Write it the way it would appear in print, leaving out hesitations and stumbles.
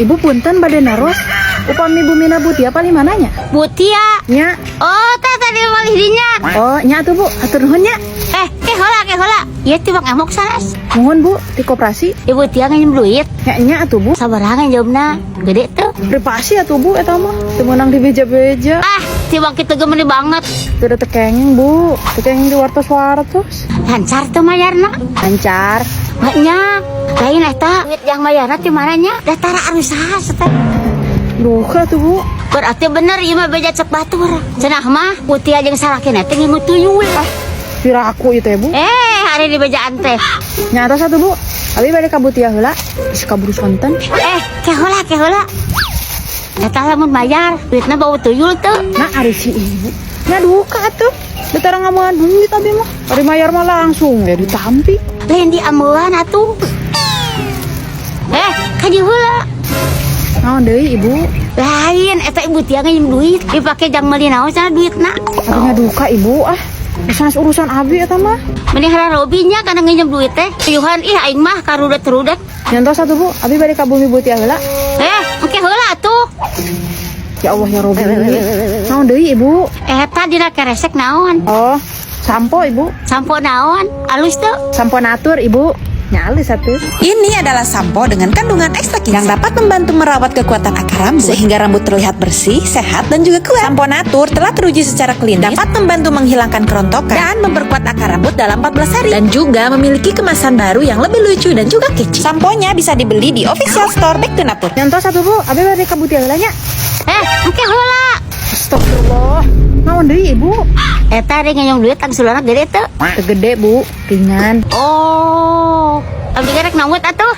Ibu punten bade naros. Upami Bumina Butia paling mananya? Butia. Nya. Oh, tadi malih dinya. Oh, nya tuh Bu, atur nuhun nya. Hola. Iya tuh bang amok sanas. Mohon Bu, di koperasi. Ibu Tia nginjem duit. Nya atuh Bu. Sabarangan jawabna. Gede tuh. Privasi atuh Bu eta mah. Teu meunang di beja-beja. Tiba kita gemeni banget. Teu ada tekenging Bu. Tekenging di wartos-wartos. Lancar tuh mayarna. Lancar. Banyak. Lain eta. Duit yang mayarna di mananya? Datara anu saha seteh. Duka tuh Bu. Berarti bener ieu mah beja cek batur. Cenah mah Butia jeung salakina teh ngingu tuyul. Pira aku ieu teh Bu. Hari di bejaan teh. Nya atas satu Bu. Abi bade ka Butia heula. Geus kaburu sonten. Kehola. Eta lamun bayar, duitna bau tuyul tuh. Nah, ari si Ibu. Nya duka atuh. Betara ngamuan duit abi mah. Ari mayar mah langsung ya ditampi. Lain di amuan atuh. Kadi heula. Naon deui Ibu? Lain eta Ibu Tia nginjem duit, dipake jang meuli naon cenah duitna. Aduh duka Ibu sanes urusan abi eta mah. Mending hara Robinya kana nginjem duit teh. Tuyuhan aing mah karudet-rudet. Nyantos satu Bu, abi bade ka Bumi Butia heula. Engke heula atuh. Ya Allah ya Robi. Naon deui Ibu? Eta dina keresek naon? Oh, sampo Ibu. Sampo naon? Alus tuh. Sampo natur Ibu. Nyalus satu. Ini adalah sampo dengan kandungan ekstra ginseng yang dapat membantu merawat kekuatan akar rambut sehingga rambut terlihat bersih, sehat, dan juga kuat. Sampo Natur telah teruji secara klinis dapat membantu menghilangkan kerontokan dan memperkuat akar rambut dalam 14 hari dan juga memiliki kemasan baru yang lebih lucu dan juga kece. Samponya bisa dibeli di official store Back to Nature. Nyantos satu Bu, abi bade ka Butia heula nya. Engke heula. Astagfirullah. Naon deui Ibu? Eta ada nginjem duit angsulana gede tuh. Teu gede Bu, ringan. Oh, abdi gerek naon atuh.